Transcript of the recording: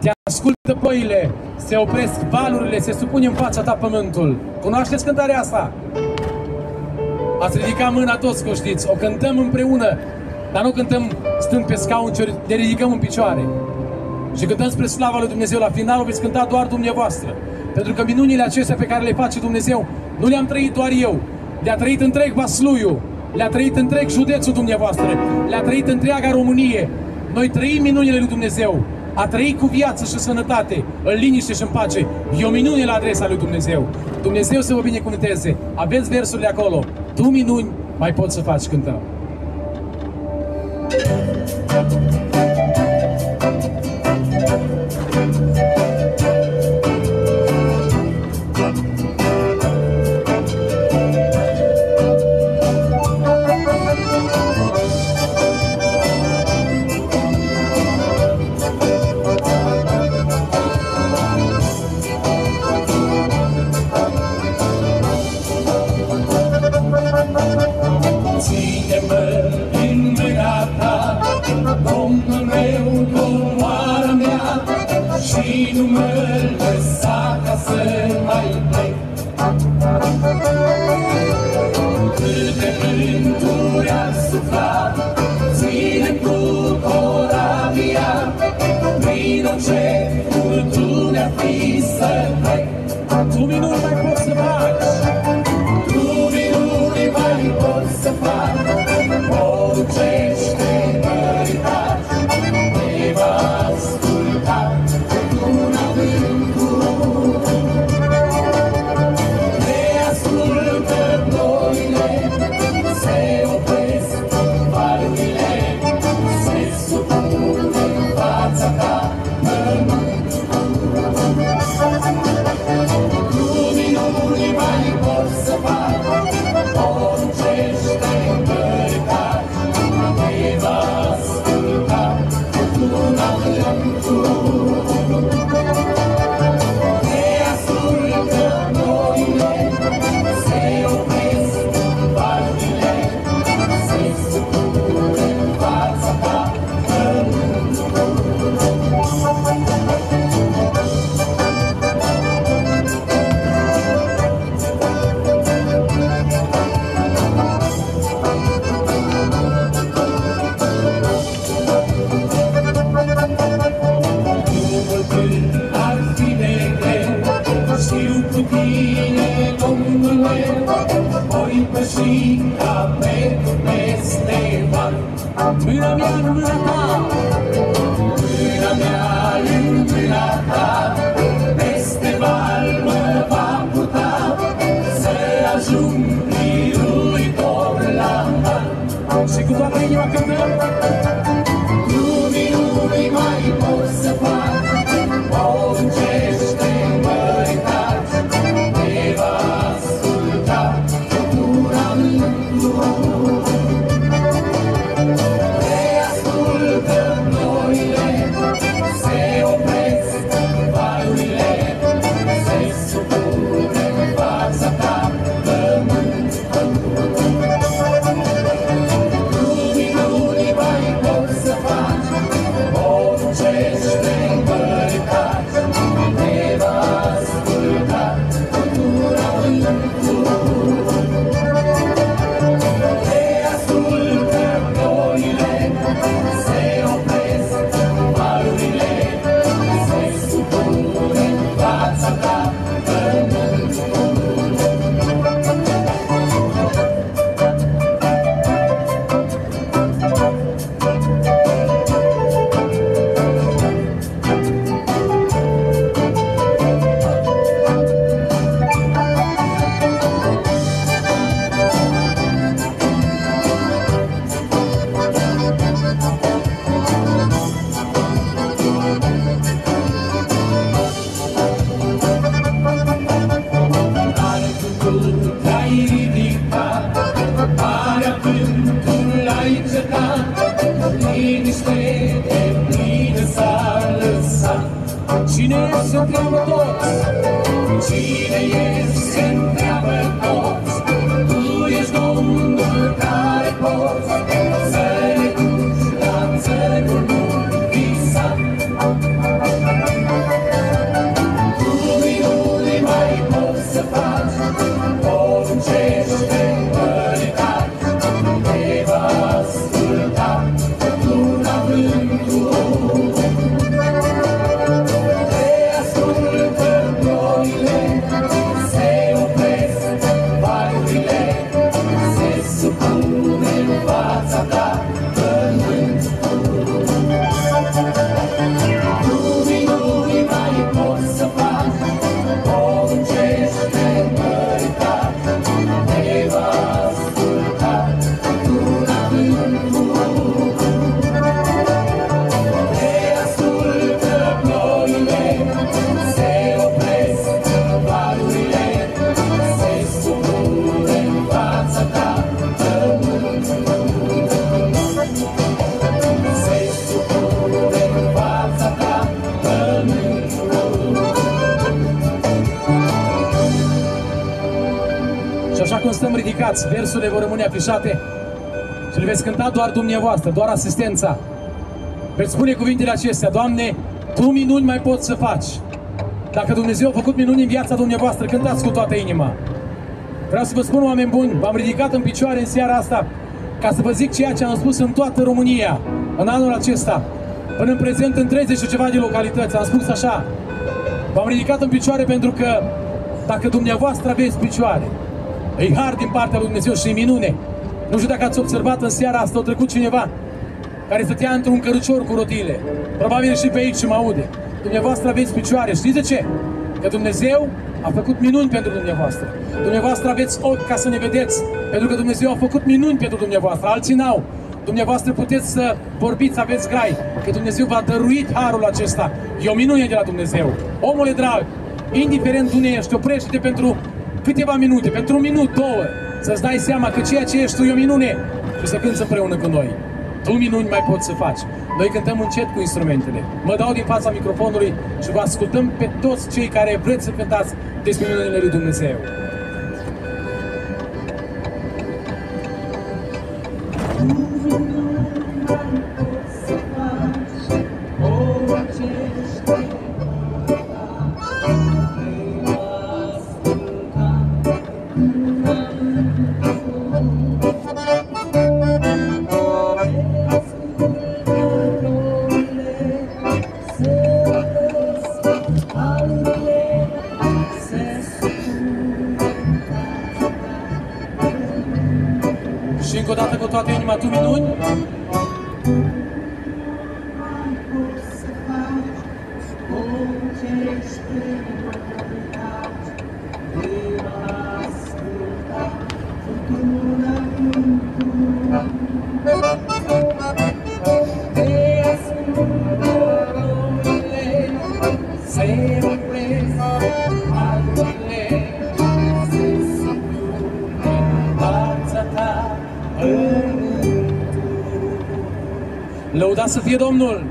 Te ascultă ploile, se opresc valurile, se supune în fața ta pământul. Cunoașteți cântarea asta? Ați ridicat mâna toți, că o știți. O cântăm împreună, dar nu cântăm stând pe scaun, ci ne ridicăm în picioare. Și cântăm spre slava lui Dumnezeu. La final o veți cânta doar dumneavoastră. Pentru că minunile acestea pe care le face Dumnezeu, nu le-am trăit doar eu. Le-a trăit întreg Vasluiu, le-a trăit întreg județul dumneavoastră, le-a trăit întreaga Românie. Noi trăim minunile lui Dumnezeu. A trăi cu viață și sănătate, în liniște și în pace, e o minune la adresa lui Dumnezeu. Dumnezeu să vă binecuvânteze. Aveți versurile acolo. Tu minuni mai poți să faci, cântăm. Și nu mă lăsa ca să mai plec. Câte vânturi ar sufla, ține cu corabia, prin orice furtună ar fi să trec. Tu minuni mai poți să faci. Tu minuni mai poți să faci, porucește măritari, te va asculta. Mâna mea în mâna ta, mâna mea în mâna ta, peste val mă va putea să ajung biruitor la mal. Și cu toată inima cântăm. Tu minuni mai poți să faci, poruncește măritați, te va asculta fătura mântuitor. Cine e se întreabă toți? Cine e se întreabă toți? Tu ești Domnul care poți să ne duci la țărul visat. cum stăm ridicați, versurile vor rămâne afișate și le veți cânta doar dumneavoastră, doar asistența. Veți spune cuvintele acestea: Doamne, Tu minuni mai poți să faci. Dacă Dumnezeu a făcut minuni în viața dumneavoastră, cântați cu toată inima. Vreau să vă spun, oameni buni, v-am ridicat în picioare în seara asta ca să vă zic ceea ce am spus în toată România în anul acesta. Până în prezent, în 30 și ceva de localități, am spus așa: v-am ridicat în picioare pentru că dacă dumneavoastră aveți picioare, e har din partea lui Dumnezeu și e minune. Nu știu dacă ați observat, în seara asta a trecut cineva care stătea într-un cărucior cu rotile. Probabil și pe aici mă aude. Dumneavoastră aveți picioare. Știți de ce? Că Dumnezeu a făcut minuni pentru dumneavoastră. Dumneavoastră aveți ochi ca să ne vedeți, pentru că Dumnezeu a făcut minuni pentru dumneavoastră. Alții n-au. Dumneavoastră puteți să vorbiți, să aveți grai, că Dumnezeu v-a dăruit harul acesta. E o minune de la Dumnezeu. Omule drag, indiferent unde ești, oprește-te pentru câteva minute, pentru un minut, două, să-ți dai seama că ceea ce ești tu e o minune și să cânți împreună cu noi. Tu minuni mai poți să faci. Noi cântăm încet cu instrumentele. Mă dau din fața microfonului și vă ascultăm pe toți cei care vreți să cântați despre minunile lui Dumnezeu. Și încă o dată cu toată inima, Tu minuni. Lăudați să fie Domnul!